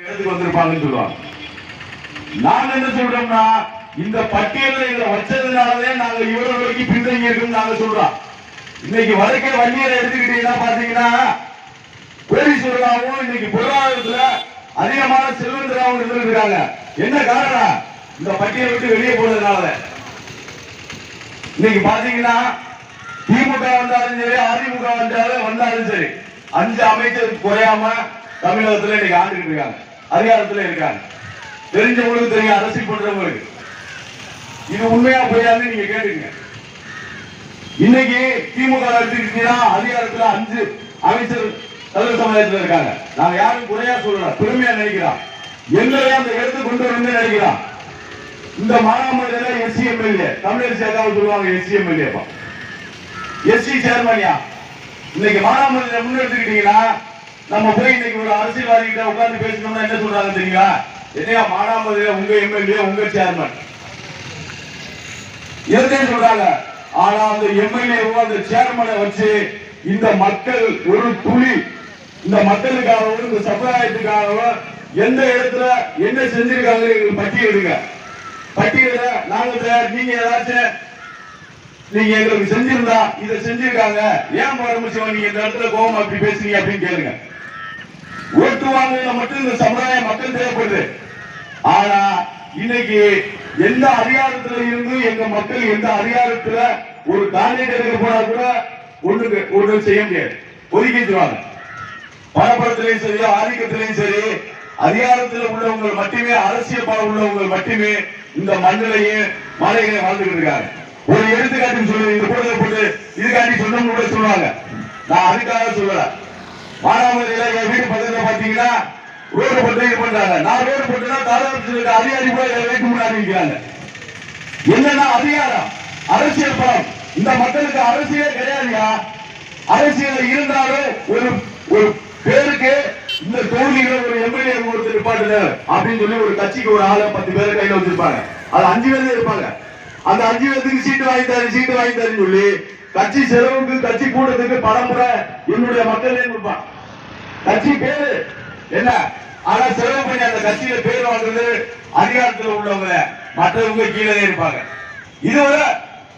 இடத்துக்கு வந்திருப்பாங்கன்னு சொல்லுவாங்க. நாங்க என்ன சொல்றோம்னா இந்த பட்டியலில் இதை வச்சதுனாலவே நாங்க இவ்வளவு வரைக்கும் பின்தங்கி இருக்கோம் நாங்க சொல்றோம். இன்னைக்கு வடக்கே வன்னியரை எடுத்துக்கிட்டீங்கன்னா பாத்தீங்கன்னா கோடீஸ்வரராகவும் இன்னைக்கு பொருளாதாரத்துல அதிகமான செல்வந்தராகவும் இருந்திருக்காங்க. என்ன காரணம்? இந்த பட்டியலை விட்டு வெளியே போனதுனால. இன்னைக்கு பாத்தீங்கன்னா திமுக வந்தாலும் சரி அதிமுக வந்தாலும் சரி 5 அமைச்சர் குறையாம தமிழகத்துல இன்னைக்கு ஆண்டுகிட்டு இருக்காங்க, அதிகாரத்துல இருக்காங்க. தெரிஞ்சவங்களுக்கு தெரியும், அரசியல் பண்றவங்களுக்கு. இது உண்மையா போயான்னு நீங்க கேட்டுங்க. இன்னைக்கு திமுக எடுத்துக்கிட்டீங்கன்னா அதிகாரத்துல 5 அமைச்சர் தலைவர் சமுதாயத்தில் இருக்காங்க. நாங்க யாரும் குறையா சொல்லல, பெருமையா நினைக்கிறோம். எங்களையே அந்த இடத்துக்கு கொண்டு வந்து நினைக்கிறோம். இந்த மானாமதுரையில எஸ்சி எம்எல்ஏ தமிழரசு அக்காவை சொல்லுவாங்க, எஸ்சி எம்எல்ஏ எஸ்சி சேர்மனியா. இன்னைக்கு மானாமதுரையில முன்னெடுத்துக்கிட்டீங்கன்னா நம்ம போய் இன்னைக்கு ஒரு அரசியல்வாதி கிட்ட உட்கார்ந்து பேசணும்னா என்ன சொல்றாங்க தெரியுங்களா? என்னையா மானாமதுரையில உங்க எம்எல்ஏ உங்க சேர்மன் எதுன்னு சொல்றாங்க. ஆனா அந்த எம்எல்ஏ அந்த சேர்மனை வச்சு இந்த மக்கள் ஒரு துளி இந்த மக்களுக்காகவும் இந்த சமுதாயத்துக்காகவும் எந்த இடத்துல என்ன செஞ்சிருக்காங்க பட்டியலிடுங்க. பட்டியல நாங்க நீங்க ஏதாச்சும் நீங்க எங்களுக்கு செஞ்சிருந்தா இதை செஞ்சிருக்காங்க, ஏன் பரமசிவன் நீங்க இந்த இடத்துல கோபம் அப்படி பேசுறீங்க அப்படின்னு கேளுங்க. ஓட்டு வாங்க மட்டும் இந்த சமுதாய மக்கள் தேவைப்படுது. ஆனா இன்னைக்கு எந்த அதிகாரத்துல இருந்து எங்க மக்கள் எந்த அதிகாரத்துல ஒரு கான்ட்ராக்ட் எடுக்க போனா கூட ஒண்ணு செய்ய முடியாது, ஒதுக்கிடுவாங்க. பணப்படத்திலையும் சரி ஆதிக்கத்திலையும் சரி அதிகாரத்தில் உள்ளவங்க மட்டுமே அரசியல் பலம் உள்ளவங்க மட்டுமே இந்த மண்ணிலையும் மலைகளையும் வாழ்ந்துட்டு இருக்காங்க. ஒரு எடுத்துக்காட்டு சொல்லி இந்த போட்டதை போட்டு இதுக்காண்டி சொன்னவங்க கூட சொல்லுவாங்க. நான் அதுக்காக சொல்லல. மானாமதுரையில என் வீட்டு பக்கத்துல பாத்தீங்கன்னா ரோடு போட்டு இது பண்றாங்க. நான் ரோடு போட்டுனா தாராளத்தில் அதிகாரி போய் வீட்டு முன்னாடி நிற்கிறாங்க. என்னன்னா அதிகாரம் அரசியல் பலம். இந்த மக்களுக்கு அரசியலே கிடையாதுயா. அரசியல் இருந்தாலும் ஒரு பேருக்கு இந்த தொகுதியில ஒரு எம்எல்ஏ ஒருத்தர் இருப்பாரு அப்படின்னு சொல்லி ஒரு கட்சிக்கு ஒரு ஆளை 10 பேரை கையில வச்சிருப்பாங்க. அது 5 பேர் இருப்பாங்க. அந்த 5 பேருக்கு சீட்டு வாங்கித்தாரு சொல்லி கட்சி செலவுக்கு கட்சி கூட்டத்துக்கு பலமுறை என்னுடைய மக்களே கொடுப்பான். கட்சி பேரு என்ன, ஆனா செலவு பண்ணி அந்த கட்சியில பேர் வாங்குறது அதிகாரத்தில் உள்ளவங்க, மற்றவங்க கீழே இருப்பாங்க. இதுவரை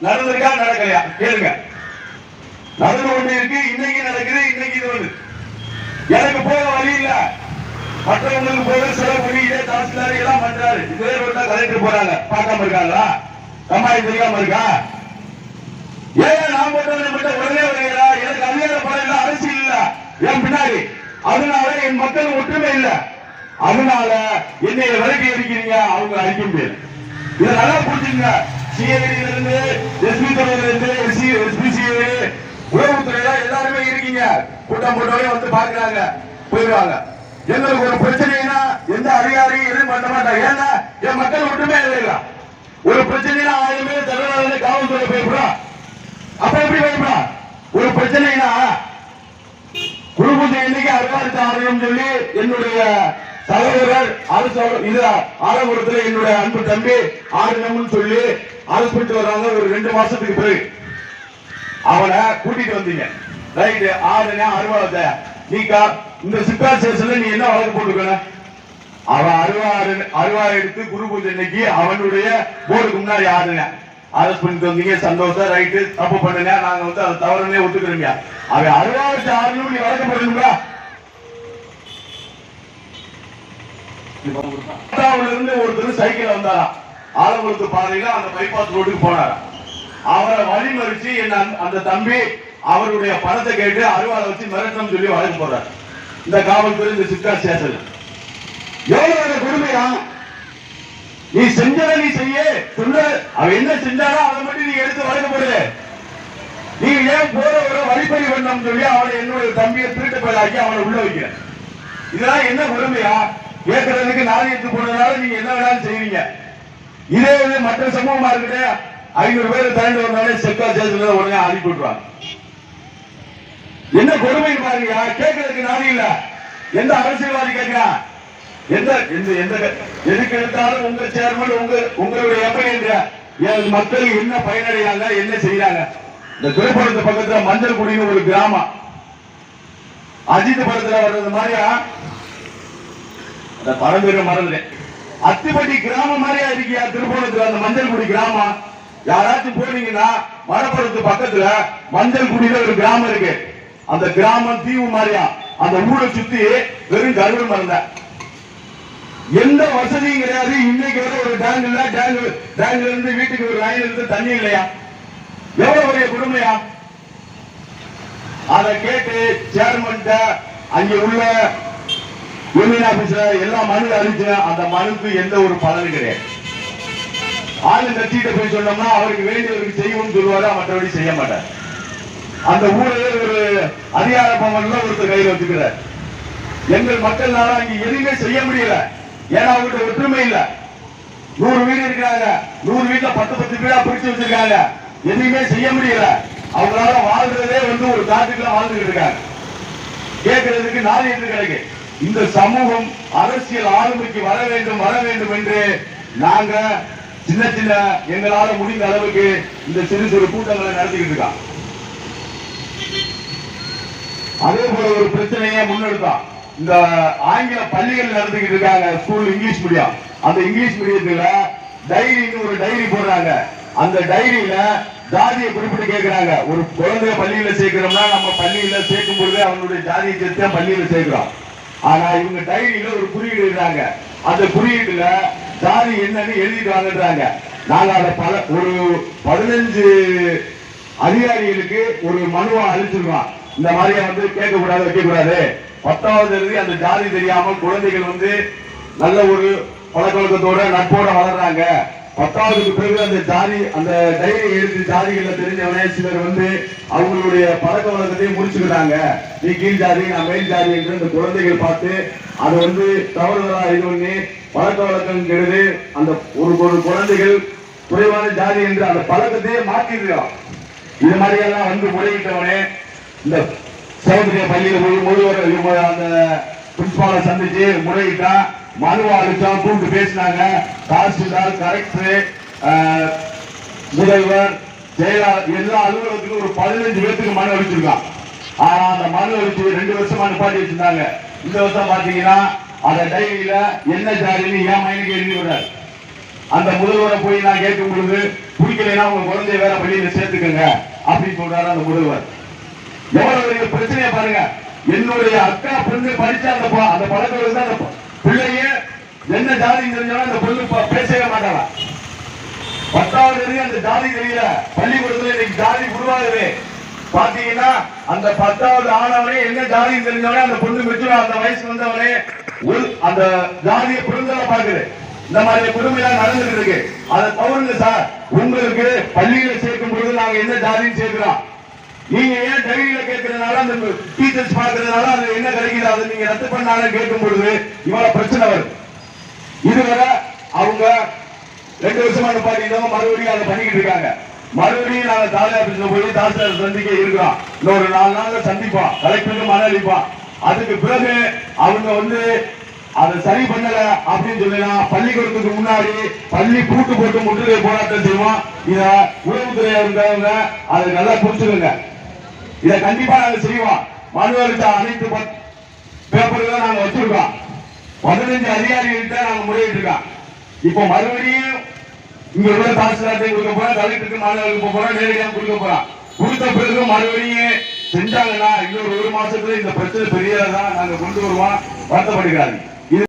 நடந்திருக்கா நடக்கலையா கேளுங்க. நடந்து கொண்டு இருக்கு, இன்னைக்கு நடக்குது. இன்னைக்கு இது வந்து எனக்கு போக வழி இல்ல, மற்றவங்களுக்கு போக செலவு பண்ணி இதே தாசில்தார் எல்லாம் பண்றாரு. இதே ரோட்ல கலெக்டர் போறாங்க, பார்க்காம இருக்காங்களா? கம்மாய் தெரியாம இருக்கா? ஏன் நான் மட்டும் உடனே வருகிறா? எனக்கு அதிகார பலம் இல்ல, அரசியல் இல்ல என் பின்னாடி. அதனால என் மக்கள் ஒற்றுமை இல்ல. அதனால என்னை விலக்கி அடிக்கிறீங்க, அவங்க அடிக்க முடியாது. இதை நல்லா புரிஞ்சுங்க. சிஐடியில இருந்து எஸ்பி துறையில இருந்து எஸ்பிசிஐ உளவுத்துறையில எல்லாருமே இருக்கீங்க. கூட்டம் போட்டோட வந்து பாக்குறாங்க, போயிடுவாங்க. எங்களுக்கு ஒரு பிரச்சனைனா எந்த அதிகாரியும் எதுவும் பண்ண மாட்டாங்க. ஏன்னா என் மக்கள் ஒற்றுமே இல்லை. ஒரு பிரச்சனைனா 1000 பேர் தலைவராக காவல்துறை பயப்படும். அப்ப எப்படி பயப்படும்? ஒரு பிரச்சனைனா குழுபூஜை எண்ணிக்கை அறுவாறு சொல்லி என்னுடைய சகோதரர் ஆலங்குளத்தில் என்னுடைய அன்பு தம்பி ஆறுநம்னு சொல்லி ஹாஸ்பிட்டல் வராங்க. ஒரு 2 மாசத்துக்கு பிறகு அவனை கூட்டிட்டு வந்தீங்க. ரைட்டு, ஆறுனா அறுவாத நீக்கா இந்த சித்தா ஸ்டேஷன்ல நீ என்ன வழக்கு போட்டுக்கணும்? அவன் அறுவாறு எடுத்து குரு பூஜை இன்னைக்கு அவனுடைய போர்டுக்கு முன்னாடி ஆடுங்க அரெஸ்ட் பண்ணிட்டு வந்தீங்க. சந்தோஷம், ரைட்டு, தப்பு பண்ணுங்க, நாங்க வந்து அதை தவறுனே ஒத்துக்கிறோங்க. அவன் அறுவாறு ஆடணும், நீ வழக்கு போடணுங்களா? இருந்து ஒருத்தர் சைக்கிள் வந்தாரா ஆலங்குளத்து பாதையில அந்த பைபாஸ் ரோடுக்கு போனாரா. அவரை வழிமறிச்சு என்ன அந்த தம்பி அவருடைய பணத்தை கேட்டு அறுவாலை வச்சு மிரட்டணும் சொல்லி வழக்கு போறாரு. இந்த காவல்துறை இந்த சித்தா ஸ்டேஷன் எவ்வளவு கொடுமையா? நீ செஞ்சதை நீ செய்ய சொல்ல, அவன் என்ன செஞ்சாலும் அதை மட்டும் நீ எடுத்து வழக்கு போடுற. நீ ஏன் போற ஒரு வழிப்பறி பண்ணணும் சொல்லி அவனை என்னுடைய தம்பியை திருட்டு போயாக்கி அவனை உள்ள வைக்கிற. இதெல்லாம் என்ன கொடுமையா? கேட்கறதுக்கு நாணயத்து போனதுனால நீங்க என்ன வேணாலும் செய்வீங்க. இதே மற்ற சமூகமா இருக்கட்டே 500 பேர் திரண்டு வந்தாலே செக்கா சேர்த்து உடனே அனுப்பி விட்டுருவாங்க. என்ன கொடுமை பாருங்க. கேட்கறதுக்கு நாதி இல்ல. எந்த அரசியல்வாதி கேட்கிறா? எதுக்கு எடுத்தாலும் உங்க சேர்மன் உங்களுடைய எம்எல்ஏ மக்கள் என்ன பயனடைறாங்க, என்ன செய்யறாங்க? இந்த திருப்பணத்து பக்கத்துல மஞ்சள் குடின்னு ஒரு கிராமம், அஜித் படத்துல வர்றது மாதிரியா அந்த படம் பேரை மறந்துட்டேன். அத்திப்பட்டி கிராமம் மாதிரியா இருக்கியா திருப்பூரத்துல அந்த மஞ்சள் குடி கிராமம்? யாராச்சும் போனீங்கன்னா மரப்புறத்து பக்கத்துல மஞ்சள் குடியில ஒரு கிராமம் இருக்கு. அந்த கிராமம் தீவு மாதிரியா. அந்த ஊரை சுத்தி வெறும் கருவ மருந்த, எந்த வசதியும் கிடையாது. இன்னைக்கு வர ஒரு டேங்க்ல இருந்து வீட்டுக்கு ஒரு லைன் இருந்து தண்ணி இல்லையா? எவ்வளவு பெரிய கொடுமையா? அதை கேட்டு சேர்மன் அங்க உள்ள யூனியன் ஆபீஸ்ல எல்லாம் மனு அளிச்சு அந்த மனுக்கு எந்த ஒரு பலனும் கிடையாது. ஆளுங்கட்சிகிட்ட போய் சொன்னோம்னா அவருக்கு வேண்டியவருக்கு செய்யணும்னு சொல்லுவாரு, மற்றபடி செய்ய மாட்டார். அந்த ஊரையே ஒரு அதிகார பவன்ல ஒருத்தர் கையில் வச்சுக்கிறார். எங்கள் மக்கள்னால அங்க எதுவுமே செய்ய முடியல. ஏன்னா அவங்ககிட்ட ஒற்றுமை இல்ல. 100 வீடு இருக்கிறாங்க, 100 வீட்டுல 10 வீடா பிரிச்சு வச்சிருக்காங்க. எதுவுமே செய்ய முடியல. அவங்களால வாழ்றதே ஒரு காட்டுக்குள்ள வாழ்ந்துட்டு இருக்காங்க. கேட்கறதுக்கு நாளைக்கு கிடைக்கு. இந்த சமூகம் அரசியல் ஆளுமைக்கு வர வேண்டும் என்று நாங்க சின்ன சின்ன எங்களால முடிந்த அளவுக்கு இந்த சிறு சிறு கூட்டங்களை நடத்திக்கிட்டு இருக்கோம். அதே போல ஒரு பிரச்சனையை முன்னெடுத்தோம். இந்த ஆங்கில பள்ளிகள் நடத்திக்கிட்டு இருக்காங்க, ஸ்கூல் இங்கிலீஷ் மீடியம். அந்த இங்கிலீஷ் மீடியத்துல டைரின்னு ஒரு டைரி போடுறாங்க. அந்த டைரியில ஜாதியை குறிப்பிட்டு கேட்கிறாங்க. ஒரு குழந்தைய பள்ளியில சேர்க்கிறோம்னா நம்ம பள்ளியில சேர்க்கும் பொழுது அவனுடைய ஜாதியை சேர்த்து பள்ளியில சேர்க்கிறோம். ஆனா இவங்க டைரியில ஒரு குறியீடு எழுதுறாங்க. அந்த குறியீடுல ஜாதி என்னன்னு எழுதிட்டு வாங்கன்றாங்க. நாங்க அதை ஒரு 15 அதிகாரிகளுக்கு ஒரு மனுவா அளிச்சிருக்கோம். இந்த மாதிரியா கேட்க கூடாது, வைக்க கூடாது. 10வது எழுதி அந்த ஜாதி தெரியாம குழந்தைகள் நல்ல ஒரு பழக்க வழக்கத்தோட நட்போட வளர்றாங்க. 10வதுக்கு பிறகு அந்த ஜாதி அந்த டைரி எழுதி ஜாதிகளை தெரிஞ்சவனே சிலர் அவங்களுடைய பழக்க வழக்கத்தையும் முடிச்சுக்கிறாங்க. நீ கீழ் ஜாதி நான் மேல் ஜாதி என்று அந்த குழந்தைகள் பார்த்து அது தவறுதலா இது பண்ணி பழக்க வழக்கம் கெடுது. அந்த ஒரு குழந்தைகள் குறைவான ஜாதி என்று அந்த பழக்கத்தையே மாற்றிருக்கலாம். இது மாதிரி எல்லாம் முறையிட்டவனே இந்த சௌதரிய பள்ளியில போய் முழுவதும் அந்த பிரின்சிபாலை சந்திச்சு முறையிட்டா, மனுவா அளிச்சோம், கூப்பிட்டு பேசினாங்க. தாசில்தார், கலெக்டர், முதல்வர், செயலாளர் எல்லா அலுவலகத்துக்கும் ஒரு 15 பேருக்கு மனு அளிச்சிருக்கான். ஆனா அந்த மனு அளிச்சு 2 வருஷமா நிப்பாட்டி வச்சிருந்தாங்க. இந்த வருஷம் பாத்தீங்கன்னா அந்த டைரியில என்ன ஜாதின்னு ஏன் மைனுக்கு எழுதி விடுறாரு. அந்த முதல்வரை போய் நான் கேட்கும் பொழுது பிடிக்கலைன்னா உங்க குழந்தைய வேற பள்ளியில சேர்த்துக்கங்க அப்படின்னு சொல்றாரு அந்த முதல்வர். எவ்வளவு பெரிய பிரச்சனையை பாருங்க. என்னுடைய அக்கா பொண்ணு படிச்ச அந்த பழக்கம் அந்த பிள்ளைய என்ன ஜாதி தெரிஞ்சாலும் அந்த பொண்ணு பேசவே மாட்டாங்க. 10வது அந்த ஜாதி தெரியல. பள்ளிக்கூடத்துல இன்னைக்கு ஜாதி உருவாகுது. பாத்தீங்கன்னா அந்த 10வது ஆனவனே என்ன ஜாதி தெரிஞ்சவனே அந்த பொண்ணு மெச்சூர் அந்த வயசு வந்தவனே அந்த ஜாதியை பிறந்தவ பாக்குது. இந்த மாதிரி கொடுமையெல்லாம் நடந்துட்டு இருக்கு. அதை தவறுங்க சார். உங்களுக்கு பள்ளியில சேர்க்கும் பொழுது நாங்க என்ன ஜாதின்னு சேர்க்கிறோம். நீங்க ஏன் டைரியில கேட்கறதுனால அந்த டீச்சர்ஸ் பார்க்கறதுனால அது என்ன கிடைக்குது அதை நீங்க ரத்து பண்ணாலும் கேட்கும் பொழுது இவ்வளவு பிரச்சனை வருது. இதுவரை அவங்க 2 வருஷமா நிப்பாட்டினவங்க மறுபடியும் அதை பண்ணிக்கிட்டு இருக்காங்க. மறுபடியும் நாங்க தாலுகா ஆபீஸ்ல போய் தாசில்தார் சந்திக்க இருக்கிறோம். இன்னொரு 4 நாள்ல சந்திப்போம். கலெக்டருக்கு மனு அளிப்போம். அதுக்கு பிறகு அவங்க அதை சரி பண்ணல அப்படின்னு சொல்லலாம். பள்ளிக்கூடத்துக்கு முன்னாடி பள்ளி பூட்டு போட்டு முற்றுகை போராட்டம் செய்வோம். இத உளவுத்துறை இருந்தவங்க அதை நல்லா புரிச்சுக்கோங்க. இதை கண்டிப்பா நாங்க செய்வோம். மனு அளித்த அனைத்து பேப்பர்கள் நாங்க வச்சிருக்கோம். 15 அதிகாரிகள்கிட்ட நாங்க முறையிட்டு இருக்கோம். இப்போ மறுபடியும் இங்க உள்ள தாசில்தார்ட்டை கொடுக்க போறோம், கலெக்டருக்கு மனு அளிக்க போறோம், நேரடியாக கொடுக்க போறோம். கொடுத்த பிறகு மறுபடியும் செஞ்சாங்கன்னா இன்னொரு 1 மாசத்துல இந்த பிரச்சனை பெரியதான் நாங்க கொண்டு வருவோம். வருத்தப்படுகிறாங்க. இது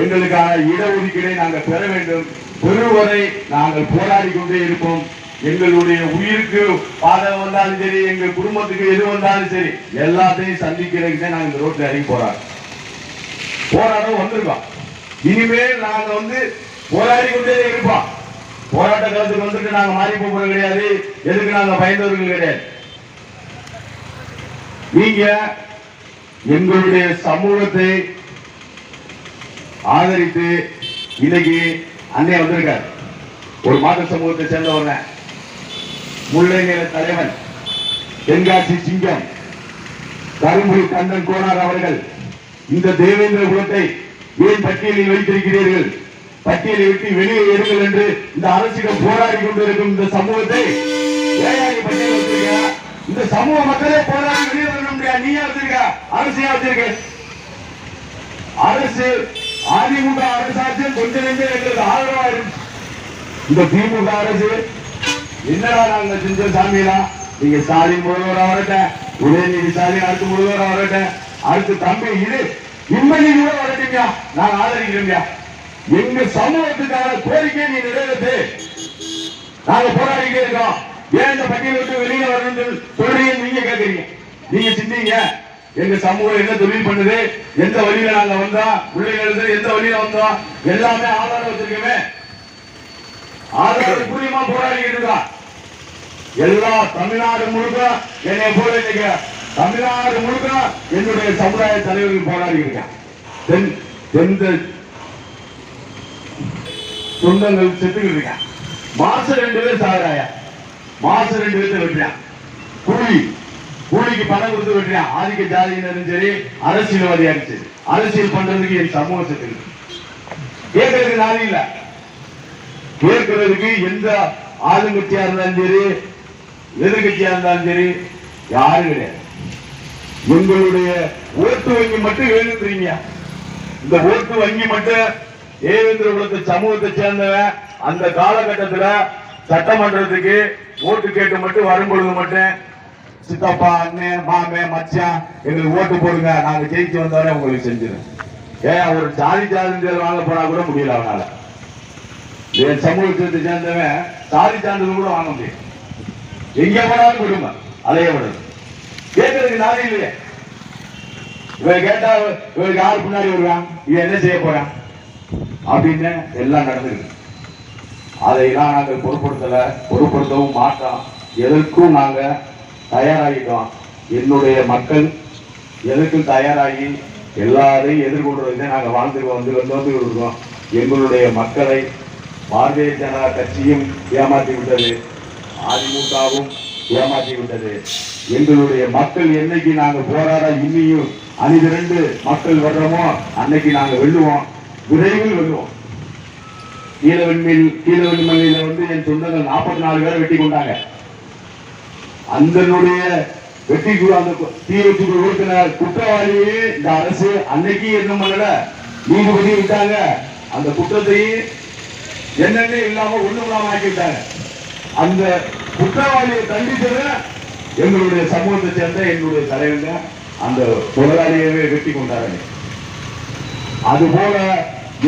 எங்களுக்கான இடஒதுக்கீடை நாங்கள் பெற வேண்டும். பெறுவரை நாங்கள் போராடி கொண்டே இருப்போம். எங்களுடைய உயிருக்கு பாதகம் வந்தாலும் சரி, எங்க குடும்பத்துக்கு எது வந்தாலும் சரி, எல்லாத்தையும் சந்திக்கிறதுக்கு நாங்க இந்த ரோட்ல இறங்கி போராடம் வந்திருக்கோம். இனிமேல் நாங்க போராடி கொண்டே இருப்போம். போராட்ட காலத்துக்கு நாங்க மாறி போறது கிடையாது. எதுக்கு நாங்க பயந்தவர்கள் கிடையாது. நீங்க எங்களுடைய சமூகத்தை ஆதரித்து இன்னைக்கு அன்னை வந்திருக்கார். ஒரு மாத சமூகத்தை சேர்ந்தவங்க, முல்லை நில தலைவன், தென்காசி சிங்கம், கரும்புலி கண்ணன் கோனார் அவர்கள் இந்த தேவேந்திர குலத்தை ஏன் பட்டியலில் வைத்திருக்கிறீர்கள், பட்டியலை விட்டு வெளியே எடுங்கள் என்று இந்த அரசிடம் போராடி கொண்டிருக்கும் இந்த சமூகத்தை ஏன் பட்டியல் வச்சிருக்க? இந்த சமூக மக்களே போராடி வெளியே வர முடியாது. நீயா வச்சிருக்க, அரசியா வச்சிருக்க. அரசு அதிமுக அரசாட்சி கொஞ்ச நெஞ்சம் எங்களுக்கு ஆதரவா இருந்துச்சு. இந்த திமுக அரசு என்னடா நாங்க செஞ்ச சாமியா, நீங்க ஸ்டாலின் முதல்வரா வரட்டும், உதயநிதி ஸ்டாலின் அடுத்து முதல்வரா வரட்டும், அடுத்து தம்பி இது இம்மணி கூட வரட்டீங்க, நாங்க ஆதரிக்கிறோம். எங்க சமூகத்துக்கான கோரிக்கை நீ நிறைவேற்று, நாங்க போராடிக்கிட்டே இருக்கோம். ஏன் இந்த பட்டியலை விட்டு வெளியில வரணும் சொல்றீங்க, நீங்க கேட்கறீங்க. நீங்க சிந்திங்க, எங்க சமூகம் என்ன தொழில் பண்ணுது, எந்த வழியில நாங்க வந்தோம், பிள்ளைகள் எந்த வழியில வந்தோம், எல்லாமே ஆதாரம் வச்சிருக்கோமே. ஆதாரம் புரியமா போராடிக்கிட்டு இருக்கோம். எல்லா தமிழ்நாடு முழுக்க என்னை போல இன்னைக்கு தமிழ்நாடு முழுக்க என்னுடைய சமுதாய தலைவர்கள் போராடி இருக்கேன். எந்த சொந்தங்கள் செத்துக்கிட்டு இருக்கேன். மாசம் 2 பேர் சாகுறாயா, மாசம் 2 பேர்த்த வெட்டுறான். கூலிக்கு பணம் கொடுத்து வெட்டுறான். ஆதிக்க ஜாதியினரும் சரி, அரசியல்வாதியாரும் சரி, அரசியல் பண்றதுக்கு என் சமூகம் செத்துக்கிட்டு. கேட்கறதுக்கு நாள் இல்ல, கேட்கறதுக்கு எந்த ஆளுங்கட்சியா இருந்தாலும் சரி, எதிர்கட்சியா இருந்தாலும் சரி, யாரும் கிடையாது. உங்களுடைய ஓட்டு வங்கி மட்டும் வேணுங்கிறீங்க. இந்த ஓட்டு வங்கி மட்டும் தேவேந்திர குலத்து சமூகத்தை சேர்ந்தவன் அந்த காலகட்டத்தில் சட்டமன்றத்துக்கு ஓட்டு கேட்டு மட்டும் வரும்பொழுது மட்டும் சித்தப்பா, அண்ணன், மாமே, மச்சான் எங்களுக்கு ஓட்டு போடுங்க, நாங்க ஜெயிச்சு வந்தோடனே உங்களுக்கு செஞ்சிடும். ஏன் ஒரு ஜாதி சான்றிதழ் வாங்க போனா கூட முடியல அவனால. என் சமூகத்தை சேர்ந்தவன் சாதி சான்றிதழ் கூட வாங்க முடியும். எங்க போனாலும் கொடுங்க, அலைய விடுறது. கேட்கறதுக்கு நாளே இல்லையே. இவன் கேட்டா இவருக்கு யாரு பின்னாடி வருவான், இவன் என்ன செய்ய போறான் அப்படின்னு எல்லாம் நடந்திருக்கு. அதையெல்லாம் நாங்கள் பொருட்படுத்தவும் மாட்டோம். எதற்கும் நாங்க தயாராகிட்டோம். என்னுடைய மக்கள் எதற்கும் தயாராகி எல்லாரையும் எதிர்கொள்றதுக்கு நாங்க வந்து இருக்கோம். எங்களுடைய மக்களை பாரதிய ஜனதா கட்சியும் ஏமாற்றி விட்டது, அதிமுகவும் ஏமாற்றி விட்டது. எங்களுடைய மக்கள் என்னைக்கு நாங்க போராட இன்னியும் அணிதிரண்டு மக்கள் வர்றோமோ அன்னைக்கு நாங்க வெல்லுவோம், விரைவில் வெல்லுவோம். கீழவெண்மலையில வந்து என் சொந்தங்கள் 44 பேரை வெட்டி கொண்டாங்க. அதனுடைய வெட்டி அந்த தீவிரத்துக்கு உறுப்பினர் குற்றவாளியே இந்த அரசு அன்னைக்கு என்ன பண்ணல, நீதிபதி விட்டாங்க. அந்த குற்றத்தையும் என்னென்ன இல்லாம ஒண்ணுமில்லாம ஆக்கிவிட்டாங்க. அந்த குற்றவாளியை தண்டித்தது எங்களுடைய சமூகத்தை சேர்ந்த என்னுடைய தலைவங்க அந்த முதலாளியவே வெட்டி கொண்டார்கள். அதுபோல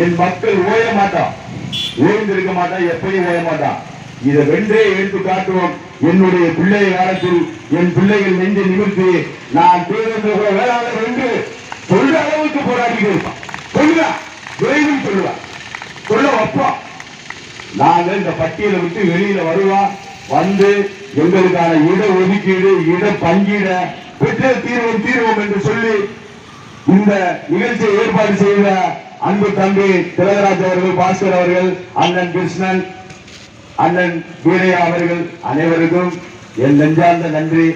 என் மக்கள் ஓய மாட்டான், ஓய்ந்திருக்க மாட்டான், எப்பயும் ஓய மாட்டான். இதை வென்றே எடுத்து காட்டுவோம். என்னுடைய பிள்ளை காலத்தில் என் பிள்ளைகள் நெஞ்சை நிமிர்த்தி நான் தேர்தல் வேளாளர் என்று சொல்ற அளவுக்கு போராடி இருப்பான். சொல்லுவேன், விரைவில் சொல்லுவேன், சொல்ல வைப்போம். நாங்கள் இந்த பட்டியலை விட்டு வெளியில வருவோம். வந்து எங்களுக்கான இட ஒதுக்கீடு, இட பங்கீட பெற்ற தீர்வோம் என்று சொல்லி இந்த நிகழ்ச்சியை ஏற்பாடு செய்த அன்பு தம்பி திலகராஜ் அவர்கள், பாஸ்கர் அவர்கள், அண்ணன் கிருஷ்ணன், அண்ணன் வீரையா அவர்கள் அனைவருக்கும் என் நெஞ்சார்ந்த நன்றி.